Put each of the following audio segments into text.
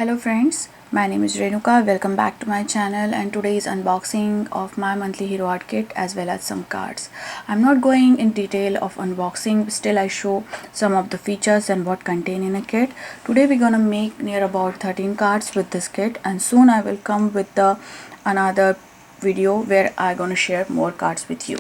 Hello friends, my name is Renuka. Welcome back to my channel, and today is unboxing of my monthly hero art kit as well as some cards. I'm not going in detail of unboxing, but still I show some of the features and what contain in a kit. Today we're gonna make near about 13 cards with this kit, and soon I will come with the another video where I'm gonna share more cards with you.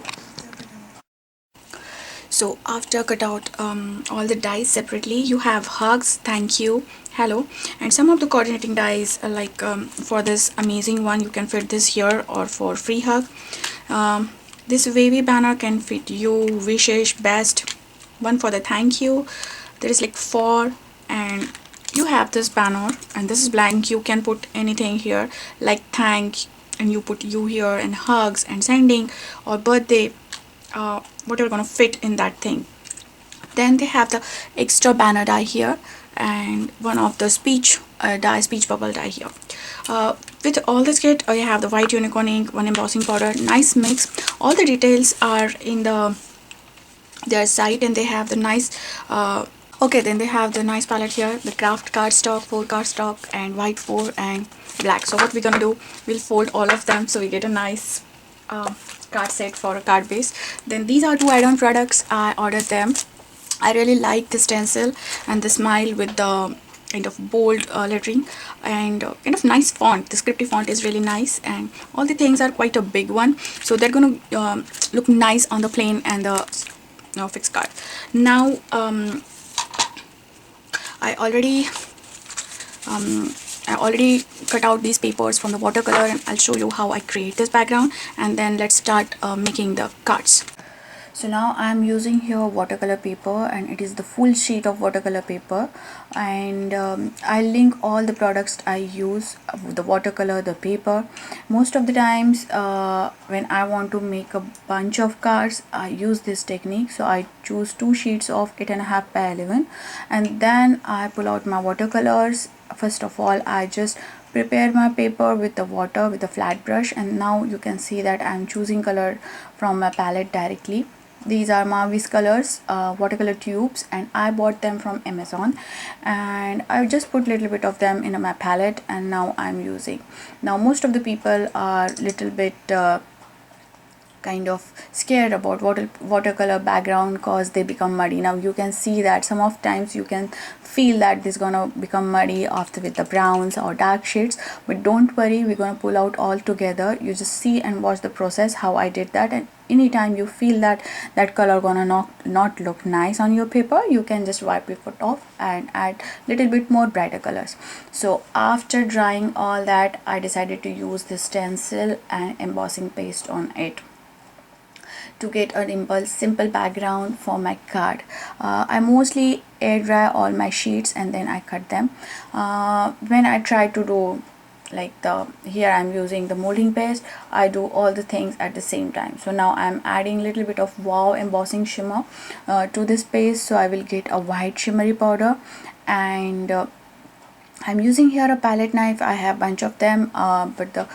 So after cut out all the dies separately, you have hugs, thank you, hello, and some of the coordinating dies like for this amazing one you can fit this here, or for free hug. This wavy banner can fit you, wishes, best, one for the thank you. There is like for, and you have this banner and this is blank. You can put anything here like thank, and you put you here, and hugs and sending or birthday, whatever gonna fit in that thing. Then they have the extra banner die here, and one of the speech speech bubble die here. With all this kit, you have the white unicorn ink, one embossing powder, nice mix. All the details are in their site, and they have the nice okay, then they have the nice palette here, the craft cardstock, 4 cardstock, and white 4 and black. So what we're gonna do, we'll fold all of them so we get a nice card set for a card base. Then these are 2 add-on products. I ordered them. I really like the stencil and the smile with the kind of bold lettering and kind of nice font. The scripty font is really nice, and all the things are quite a big one, so they're gonna look nice on the plain and the fixed card. Now I already cut out these papers from the watercolor, and I'll show you how I create this background, and then let's start making the cards. So now I'm using here watercolor paper, and it is the full sheet of watercolor paper, and I link all the products I use, the watercolor, the paper. Most of the times when I want to make a bunch of cards, I use this technique. So I choose 2 sheets of 8.5 by 11, and then I pull out my watercolors. First of all, I just prepare my paper with the water with a flat brush, and now you can see that I'm choosing color from my palette directly. These are Mavis colors, watercolor tubes, and I bought them from Amazon, and I just put little bit of them in my palette, and now I'm using. Now most of the people are little bit kind of scared about watercolor background cause they become muddy. Now you can see that some of times you can feel that this gonna become muddy after with the browns or dark shades, but don't worry, we're gonna pull out all together. You just see and watch the process how I did that, and anytime you feel that color gonna not look nice on your paper, you can just wipe it off and add little bit more brighter colors. So after drying all that, I decided to use this stencil and embossing paste on it to get a simple background for my card. I mostly air dry all my sheets and then I cut them. When I try to do like here I'm using the molding paste, I do all the things at the same time. So now I'm adding little bit of wow embossing shimmer to this paste, so I will get a white shimmery powder, and I'm using here a palette knife. I have bunch of them, but the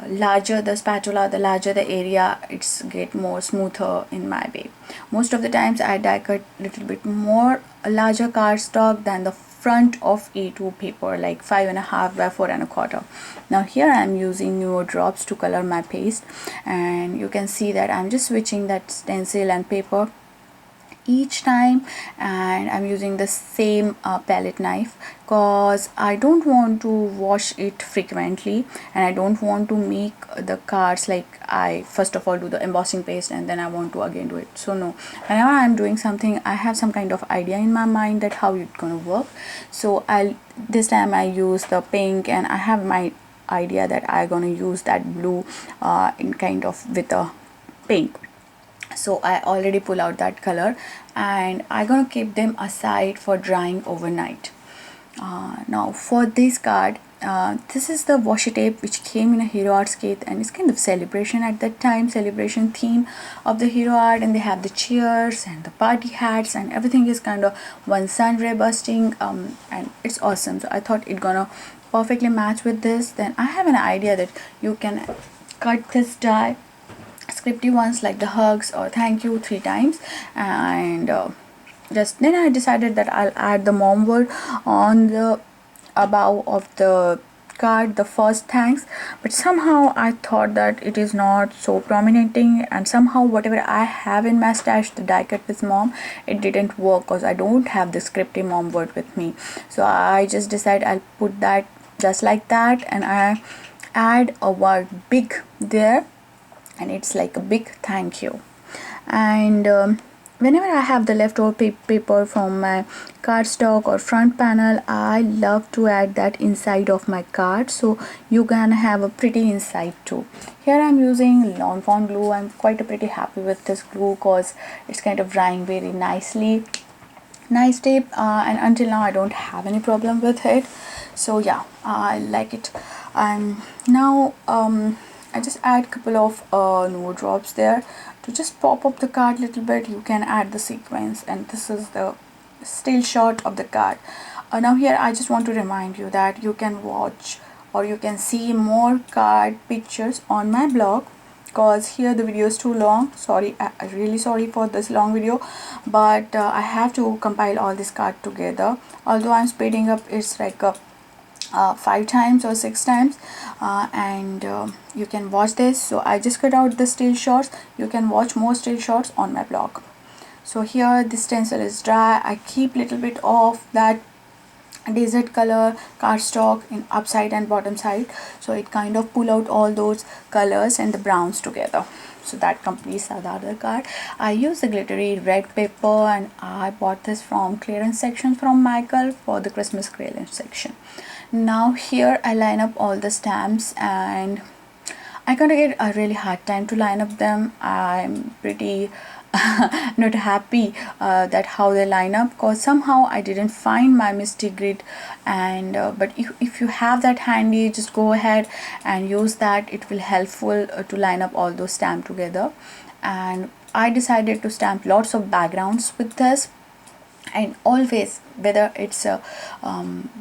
larger the spatula, the larger the area, it's get more smoother in my way. Most of the times I die cut little bit more larger cardstock than the front of A2 paper, like 5.5 by 4.25. Now here I'm using Nuo drops to color my paste, and you can see that I'm just switching that stencil and paper each time, and I'm using the same palette knife cause I don't want to wash it frequently, and I don't want to make the cards like I first of all do the embossing paste and then I want to again do it. So no, whenever I'm doing something, I have some kind of idea in my mind that how it's gonna work. So this time I use the pink, and I have my idea that I'm gonna use that blue in kind of with a pink. So I already pull out that color, and I'm gonna keep them aside for drying overnight. Now for this card, this is the washi tape which came in a hero arts kit, and it's kind of celebration at that time, celebration theme of the hero art, and they have the chairs and the party hats, and everything is kind of one sun ray busting, and it's awesome. So I thought it gonna perfectly match with this. Then I have an idea that you can cut this die scripty ones like the hugs or thank you 3 times, and just then I decided that I'll add the mom word on the above of the card the first thanks, but somehow I thought that it is not so prominenting, and somehow whatever I have in my stash, the die cut with mom, it didn't work because I don't have the scripty mom word with me. So I just decided I'll put that just like that, and I add a word big there, and it's like a big thank you. And whenever I have the leftover paper from my cardstock or front panel, I love to add that inside of my card, so you can have a pretty inside too. Here I'm using Lawn Fawn glue. I'm quite pretty happy with this glue because it's kind of drying very nicely. Nice tape, and until now I don't have any problem with it. So yeah, I like it. And now I just add couple of nude drops there to just pop up the card a little bit. You can add the sequence, and this is the still shot of the card. Now here I just want to remind you that you can watch or you can see more card pictures on my blog, because here the video is too long. Sorry, I'm really sorry for this long video, but I have to compile all this card together. Although I'm speeding up, it's like a 5 times or 6 times, and you can watch this. So I just cut out the still shots. You can watch more still shots on my blog. So here the stencil is dry. I keep little bit of that desert color cardstock in upside and bottom side, so it kind of pull out all those colors and the browns together. So that completes the other card. I use the glittery red paper, and I bought this from clearance section from Michael for the Christmas clearance section. Now here I line up all the stamps, and I kind of get a really hard time to line up them. I'm pretty not happy that how they line up, because somehow I didn't find my Misty Grid. And but if you have that handy, just go ahead and use that. It will helpful to line up all those stamps together. And I decided to stamp lots of backgrounds with this, and always, whether it's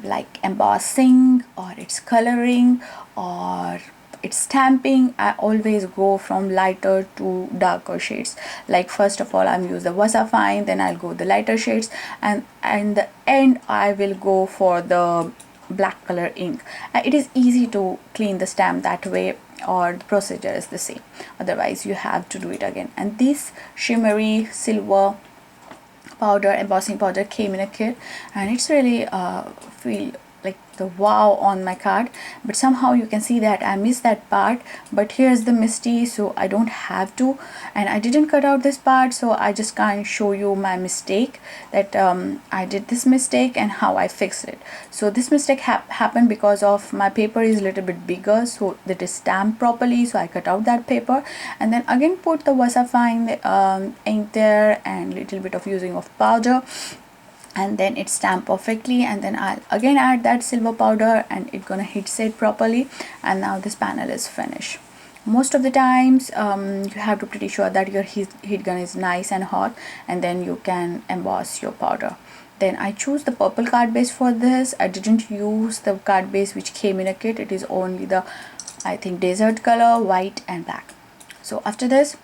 like embossing or it's coloring or it's stamping, I always go from lighter to darker shades. Like first of all I'm use the Wasserfine, then I'll go the lighter shades, and in the end I will go for the black color ink. It is easy to clean the stamp that way, or the procedure is the same, otherwise you have to do it again. And this shimmery silver powder, embossing powder, came in a kit, and it's really feel like the wow on my card. But somehow you can see that I missed that part, but here's the Misty, so I don't have to, and I didn't cut out this part, so I just can't show you my mistake, that I did this mistake and how I fixed it. So this mistake happened because of my paper is a little bit bigger, so that is stamped properly, so I cut out that paper, and then again put the Wasserfine ink there and little bit of using of powder, and then it's stamped perfectly. And then I'll again add that silver powder, and it's gonna hit set properly, and now this panel is finished. Most of the times you have to pretty sure that your heat gun is nice and hot, and then you can emboss your powder. Then I choose the purple card base for this. I didn't use the card base which came in a kit. It is only the, I think, desert color, white and black. So after this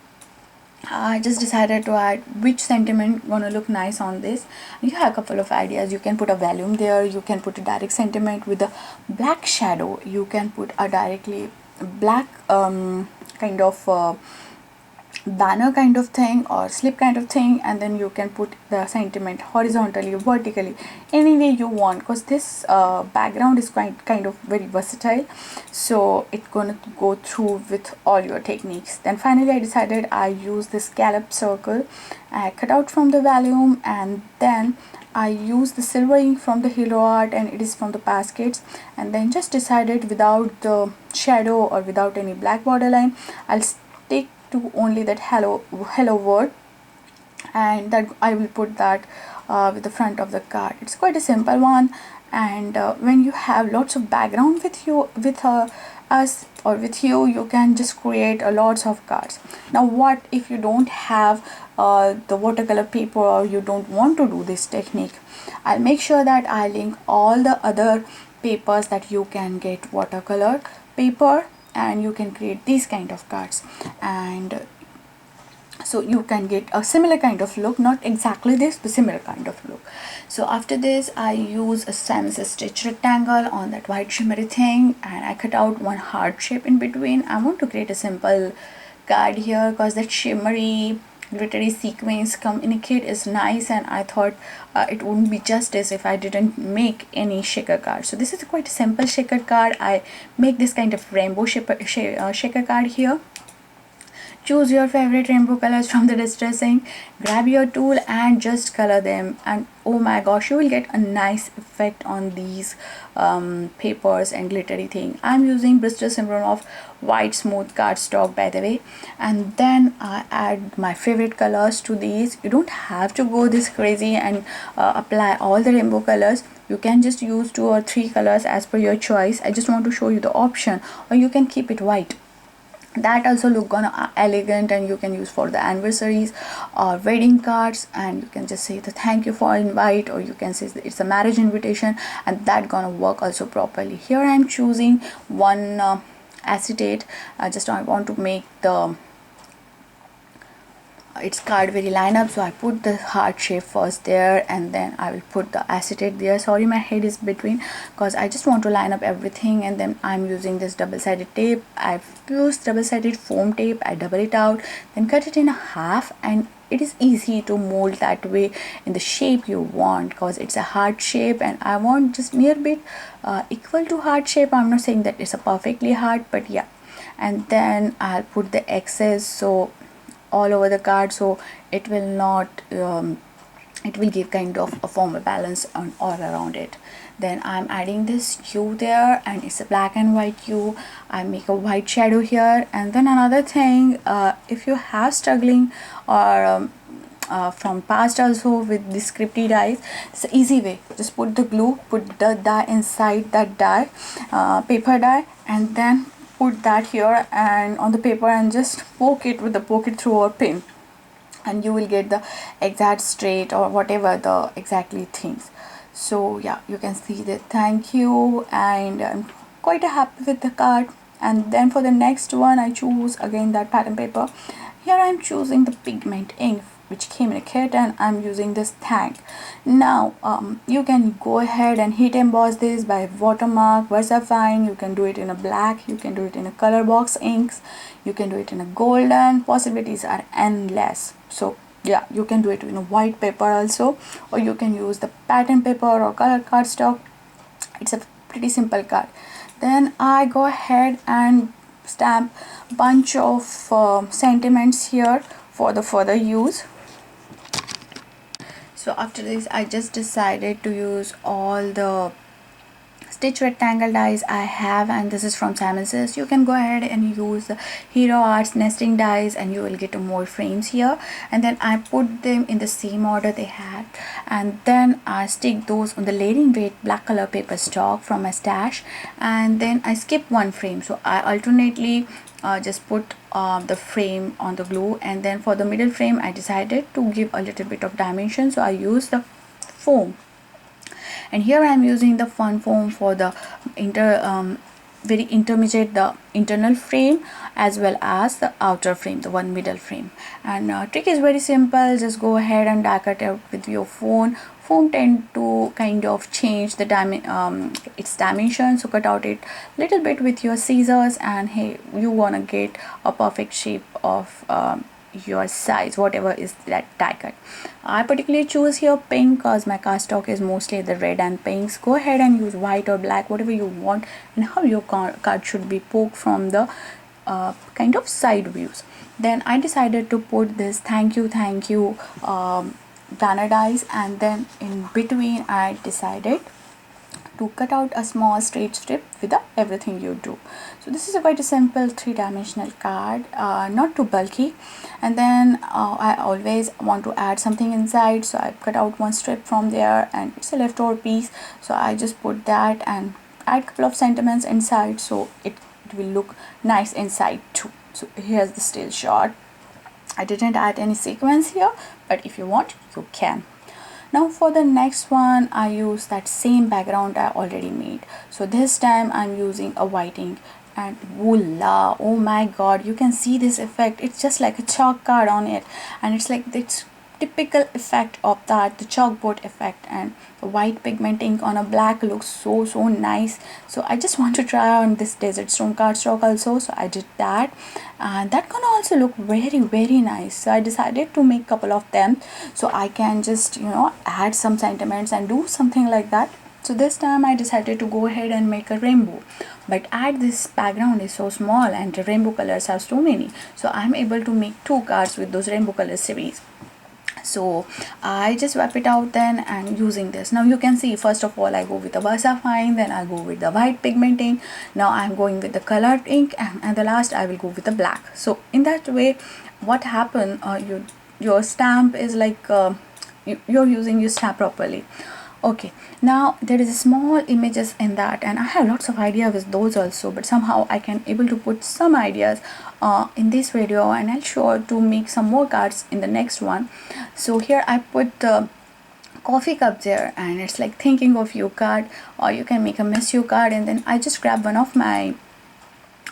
I just decided to add which sentiment gonna look nice on this. You have a couple of ideas. You can put a volume there, you can put a direct sentiment with a black shadow, you can put a directly black kind of banner kind of thing or slip kind of thing, and then you can put the sentiment horizontally, vertically, any way you want, because this background is kind of very versatile, so it's gonna go through with all your techniques. Then finally I decided I use this scallop circle. I cut out from the volume, and then I use the silver ink from the Hero Art, and it is from the baskets, and then just decided without the shadow or without any black borderline, I'll stick to only that hello word, and that I will put that with the front of the card. It's quite a simple one, and when you have lots of background with you, with us or with you, you can just create lots of cards. Now what if you don't have the watercolor paper, or you don't want to do this technique? I'll make sure that I link all the other papers that you can get watercolor paper, and you can create these kind of cards. And so you can get a similar kind of look, not exactly this but similar kind of look. So after this I use a Stencil stitch rectangle on that white shimmery thing, and I cut out one heart shape in between. I want to create a simple card here because that shimmery glittery sequence communicate is nice, and I thought it wouldn't be justice if I didn't make any shaker card. So this is quite a simple shaker card. I make this kind of rainbow shaker card here. Choose your favorite rainbow colors from the distressing, grab your tool and just color them, and oh my gosh, you will get a nice effect on these papers and glittery thing. I'm using Bristol Syndrome of white smooth cardstock, by the way, and then I add my favorite colors to these. You don't have to go this crazy and apply all the rainbow colors. You can just use 2 or 3 colors as per your choice. I just want to show you the option, or you can keep it white. That also look gonna elegant, and you can use for the anniversaries or wedding cards, and you can just say the thank you for invite, or you can say it's a marriage invitation, and that gonna work also properly. Here I am choosing one acetate. I want to make the its card very line up, so I put the heart shape first there, and then I will put the acetate there. Sorry, my head is between because I just want to line up everything. And then I'm using this double-sided tape. I've used double-sided foam tape. I double it out, then cut it in half, and it is easy to mold that way in the shape you want, because it's a heart shape and I want just near bit equal to heart shape. I'm not saying that it's a perfectly heart, but yeah. And then I'll put the excess so all over the card, so it will not it will give kind of a formal balance on all around it. Then I'm adding this hue there, and it's a black and white hue. I make a white shadow here. And then another thing, if you have struggling or from past also with the scripty dies, it's an easy way. Just put the glue, put the dye inside that dye, paper dye, and then put that here and on the paper, and just poke it with the poke it through or pin, and you will get the exact straight or whatever the exactly things. So yeah, you can see that. Thank you, and I'm quite happy with the card. And then for the next one I choose again that pattern paper. Here I'm choosing the pigment ink which came in a kit, and I'm using this thank. Now you can go ahead and heat emboss this by watermark, VersaFine. You can do it in a black, you can do it in a color box inks, you can do it in a golden. Possibilities are endless. So yeah, you can do it in a white paper also, or you can use the pattern paper or color cardstock. It's a pretty simple card. Then I go ahead and stamp bunch of sentiments here for the further use. So after this I just decided to use all the stitch rectangle dies I have, and this is from Simon Says. You can go ahead and use the Hero Arts nesting dies, and you will get more frames here. And then I put them in the same order they had, and then I stick those on the layering weight black color paper stock from my stash, and then I skip one frame. So I alternately just put the frame on the glue, and then for the middle frame I decided to give a little bit of dimension, so I used the foam. And here I am using the fun foam for the very intermediate, the internal frame as well as the outer frame, the one middle frame. And trick is very simple. Just go ahead and die cut out with your foam tend to kind of change the its dimension, so cut out it little bit with your scissors, and hey, you wanna get a perfect shape of your size, whatever is that die cut. I particularly choose here pink because my cardstock is mostly the red and pinks. Go ahead and use white or black, whatever you want, and how your card should be poked from the kind of side views. Then I decided to put this thank you banner dies, and then in between I decided to cut out a small straight strip with the everything you do. So this is a quite a simple 3-dimensional card, not too bulky. And then I always want to add something inside, so I cut out one strip from there, and it's a leftover piece, so I just put that and add a couple of sentiments inside, so it will look nice inside too. So here's the still shot. I didn't add any sequence here, but if you want you can. Now for the next one I use that same background I already made, so this time I'm using a white ink, and voila, oh my god, you can see this effect. It's just like a chalk card on it, and it's like this typical effect of that, the chalkboard effect, and the white pigment ink on a black looks so nice. So I just want to try on this desert stone cardstock also, so I did that, and that gonna also look very nice. So I decided to make couple of them so I can just, you know, add some sentiments and do something like that. So this time I decided to go ahead and make a rainbow, but this background is so small and the rainbow colors are so many, so I'm able to make 2 cards with those rainbow color series. So I just wipe it out then, and using this, now you can see, first of all I go with the VersaFine, then I go with the white pigment ink, now I'm going with the colored ink, and the last I will go with the black. So in that way, what happened, your stamp is like you're using your stamp properly. Okay, now there is a small images in that, and I have lots of ideas with those also, but somehow I can able to put some ideas in this video, and I'll sure to make some more cards in the next one. So here I put coffee cup there, and it's like thinking of you card, or you can make a miss you card. And then I just grab one of my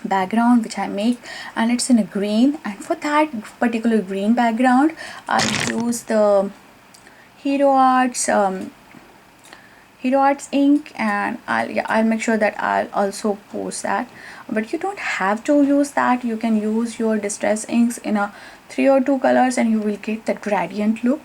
background which I make, and it's in a green, and for that particular green background I use the Hero Arts ink, and I'll make sure that I'll also post that. But you don't have to use that, you can use your distress inks in a 3 or 2 colors and you will get the gradient look.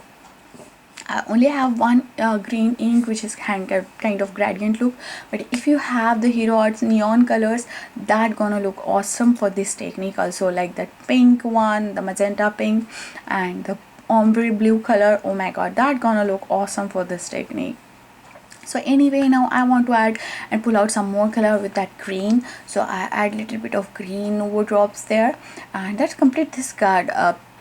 I only have one green ink which is kind of gradient look, but if you have the Hero Arts neon colors, that gonna look awesome for this technique also, like that pink one, the magenta pink, and the ombre blue color. Oh my god, that gonna look awesome for this technique. So anyway, now I want to add and pull out some more color with that green, so I add little bit of green Nuvo drops there, and that's complete this card.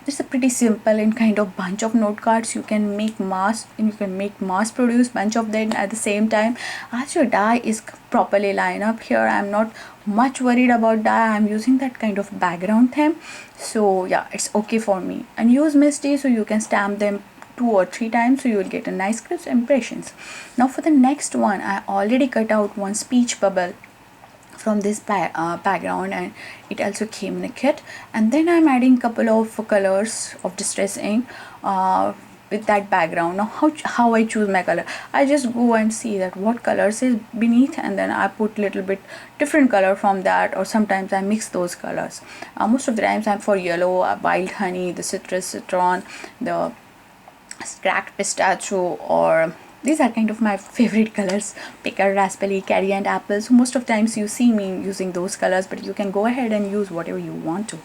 It's a pretty simple and kind of bunch of note cards. You can make mass produce bunch of them at the same time, as your die is properly lined up. Here I'm not much worried about die, I'm using that kind of background theme, so yeah, it's okay for me. And use misty so you can stamp them 2 or 3 times, so you will get a nice crisp impressions. Now for the next one, I already cut out one speech bubble from this background, and it also came in a kit. And then I'm adding couple of colors of distress ink with that background. Now how I choose my color, I just go and see that what colors is beneath, and then I put little bit different color from that, or sometimes I mix those colors. Most of the times I'm for yellow, wild honey, the citrus citron, the cracked pistachio, or these are kind of my favorite colors, picker, raspberry, curry and apple. So most of times you see me using those colors, but you can go ahead and use whatever you want to.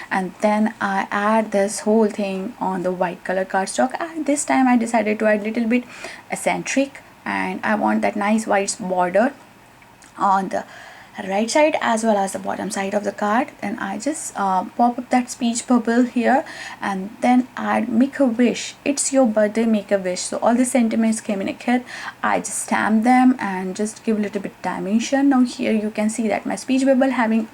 And then I add this whole thing on the white color cardstock, and this time I decided to add little bit eccentric, and I want that nice white border on the right side as well as the bottom side of the card. And I just pop up that speech bubble here, and then add make a wish, it's your birthday, make a wish. So all the sentiments came in a kit. I just stamp them and just give a little bit dimension. Now here you can see that my speech bubble having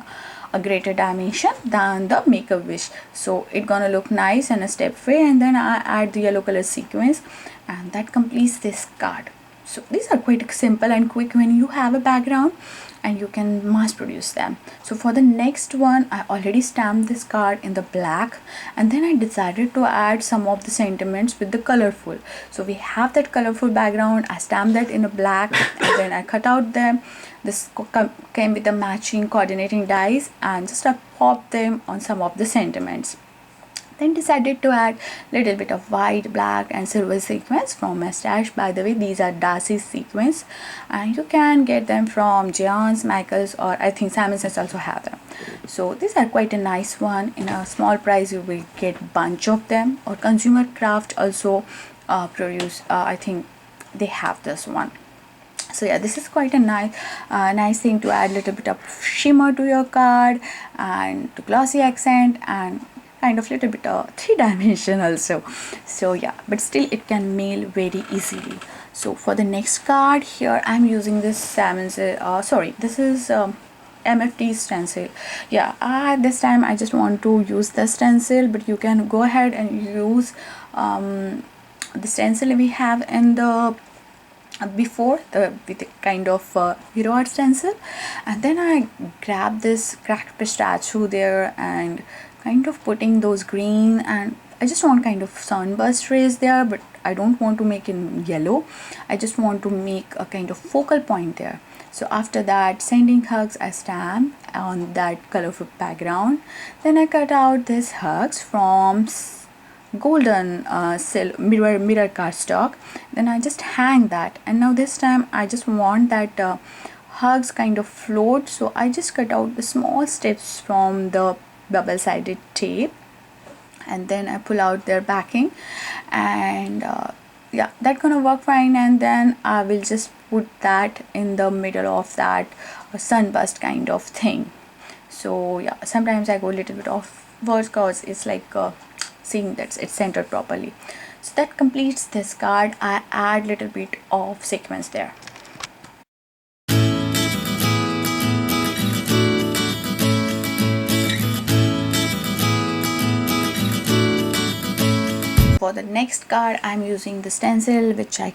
a greater dimension than the make a wish, so it gonna look nice and a step way. And then I add the yellow color sequence, and that completes this card. So these are quite simple and quick when you have a background, and you can mass produce them. So for the next one, I already stamped this card in the black, and then I decided to add some of the sentiments with the colorful. So we have that colorful background, I stamped that in a black, and then I cut out them. This came with the matching coordinating dies, and just I popped them on some of the sentiments. Then decided to add little bit of white, black and silver sequence from my stash. By the way, these are Darcy's sequence, and you can get them from Giants, Michaels, or I think Simon Says also have them. So these are quite a nice one. In a small price you will get bunch of them, or Consumer Craft also produce, I think they have this one. So yeah, this is quite a nice thing to add little bit of shimmer to your card, and to glossy accent, and kind of little bit of 3-dimension also. So yeah, but still it can mail very easily. So for the next card, here I'm using this this is MFT stencil. Yeah, this time I just want to use the stencil, but you can go ahead and use the stencil we have in the before with a kind of hero art stencil, and then I grab this cracked pistachio there and kind of putting those green, and I just want kind of sunburst rays there, but I don't want to make in yellow. I just want to make a kind of focal point there. So after that, sending hugs, I stamp on that colorful background. Then I cut out these hugs from golden mirror cardstock. Then I just hang that, and now this time I just want that hugs kind of float, so I just cut out the small strips from the double sided tape, and then I pull out their backing, and yeah, that's gonna work fine. And then I will just put that in the middle of that sunburst kind of thing. So yeah, sometimes I go a little bit off words because it's like seeing that it's centered properly. So that completes this card. I add little bit of sequins there. For the next card, I'm using the stencil, which I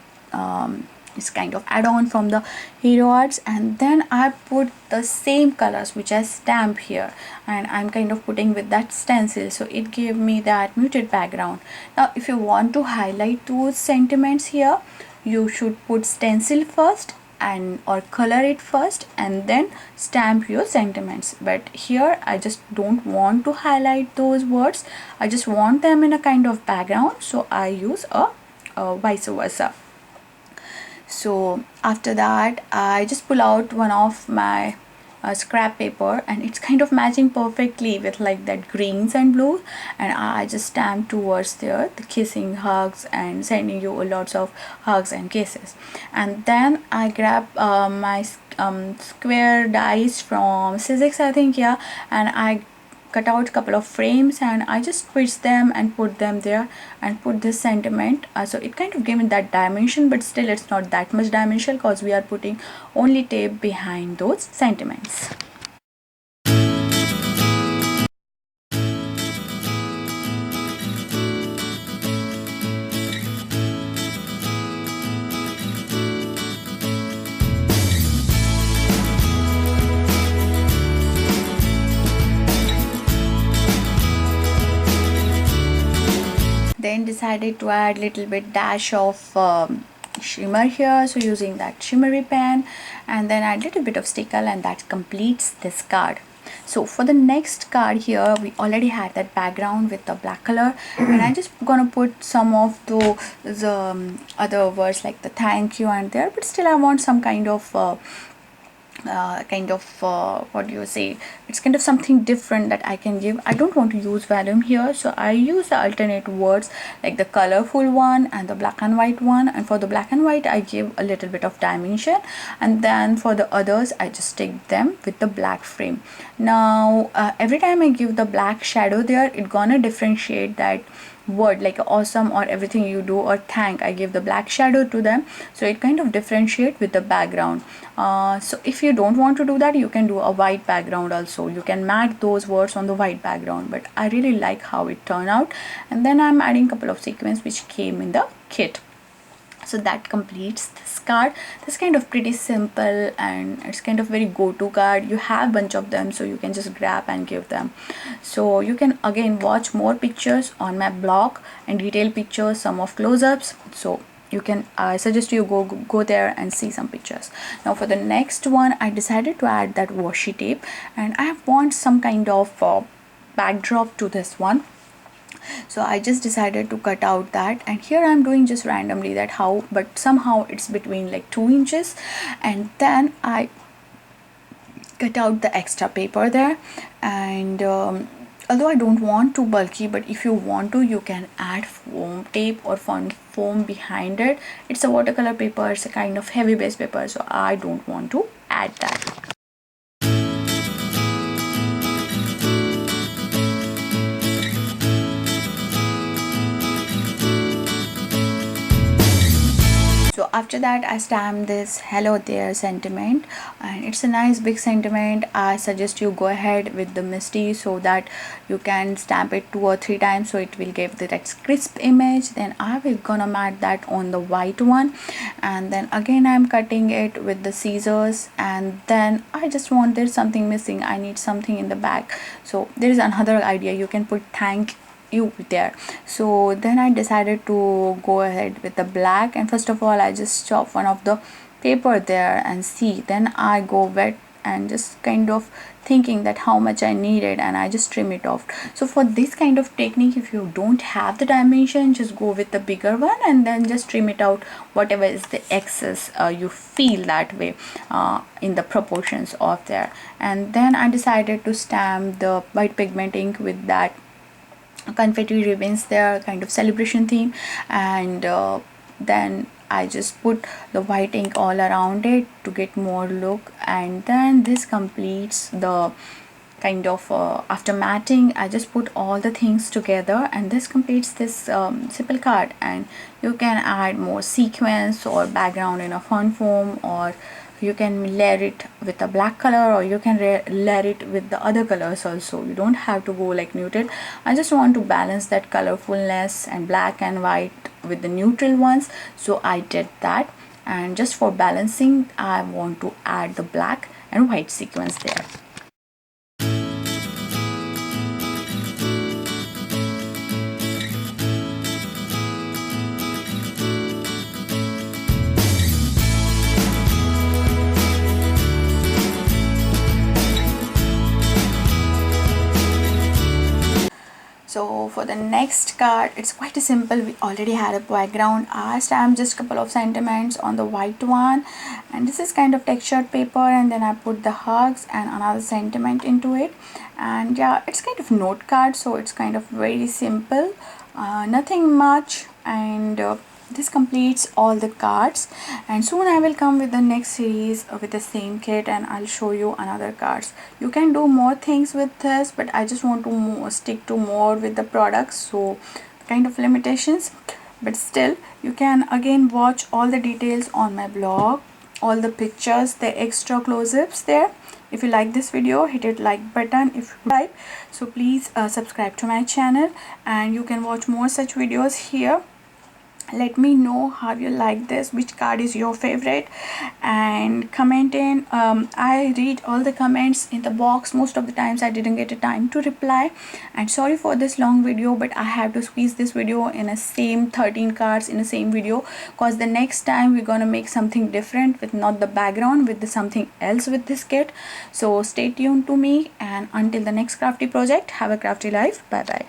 is kind of add-on from the hero arts, and then I put the same colors which I stamp here, and I'm kind of putting with that stencil, so it gave me that muted background. Now if you want to highlight those sentiments here, you should put stencil first and or color it first and then stamp your sentiments, but here I just don't want to highlight those words. I just want them in a kind of background, so I use a vice versa. So after that, I just pull out one of my scrap paper, and it's kind of matching perfectly with like that greens and blue, and I just stamp towards there the kissing, hugs, and sending you lots of hugs and kisses. And then I grab my square dies from Sizzix, I think, yeah, and I cut out a couple of frames and I just twist them and put them there and put this sentiment, so it kind of gave me that dimension, but still it's not that much dimension because we are putting only tape behind those sentiments. Then decided to add little bit dash of shimmer here, so using that shimmery pen, and then add little bit of sticker, and that completes this card. So for the next card here, we already had that background with the black color, and I just gonna put some of the other words like the thank you and there, but still I want some kind of what do you say, it's kind of something different that I can give. I don't want to use volume here, so I use the alternate words like the colorful one and the black and white one, and for the black and white I give a little bit of dimension, and then for the others I just take them with the black frame. Now every time I give the black shadow there, it gonna differentiate that word like awesome or everything you do or thank. I give the black shadow to them, so it kind of differentiate with the background. So if you don't want to do that, you can do a white background also. You can match those words on the white background, but I really like how it turned out. And then I'm adding a couple of sequins which came in the kit. So that completes this card. This kind of pretty simple, and it's kind of very go-to card. You have bunch of them, so you can just grab and give them. So you can again watch more pictures on my blog and detailed pictures, some of close-ups. So you can suggest you go there and see some pictures. Now for the next one, I decided to add that washi tape, and I want some kind of backdrop to this one. So I just decided to cut out that, and here I'm doing just randomly that how, but somehow it's between like 2 inches, and then I cut out the extra paper there. And although I don't want too bulky, but if you want to, you can add foam tape or foam behind it. It's a watercolor paper, it's a kind of heavy base paper, so I don't want to add that. So after that I stamped this hello there sentiment, and it's a nice big sentiment. I suggest you go ahead with the Misty so that you can stamp it 2 or 3 times so it will give that crisp image. Then I will gonna mat that on the white one, and then again I'm cutting it with the scissors, and then I just want, there's something missing, I need something in the back. So there is another idea, you can put thank you there. So then I decided to go ahead with the black, and first of all I just chop one of the paper there and see, then I go wet and just kind of thinking that how much I needed, and I just trim it off. So for this kind of technique, if you don't have the dimension, just go with the bigger one and then just trim it out whatever is the excess you feel that way in the proportions of there. And then I decided to stamp the white pigment ink with that confetti ribbons there, kind of celebration theme, and then I just put the white ink all around it to get more look. And then this completes the kind of after matting, I just put all the things together, and this completes this simple card. And you can add more sequence or background in a fun foam, or you can layer it with a black color, or you can layer it with the other colors also. You don't have to go like muted. I just want to balance that colorfulness and black and white with the neutral ones, so I did that. And just for balancing, I want to add the black and white sequence there. So for the next card, it's quite simple. We already had a background. I stamped just a couple of sentiments on the white one, and this is kind of textured paper, and then I put the hugs and another sentiment into it. And yeah, it's kind of note card, so it's kind of very simple, nothing much. And this completes all the cards, and soon I will come with the next series with the same kit, and I'll show you another cards. You can do more things with this, but I just want to stick to more with the products, so kind of limitations. But still, you can again watch all the details on my blog, all the pictures, the extra close-ups there. If you like this video, hit it like button. If you like, so please subscribe to my channel, and you can watch more such videos here. Let me know how you like this, which card is your favorite, and comment in. I read all the comments in the box. Most of the times I didn't get a time to reply, and sorry for this long video, but I have to squeeze this video in a same 13 cards in the same video, because the next time we're gonna make something different with not the background, with something else with this kit. So stay tuned to me, and until the next crafty project, have a crafty life. Bye bye.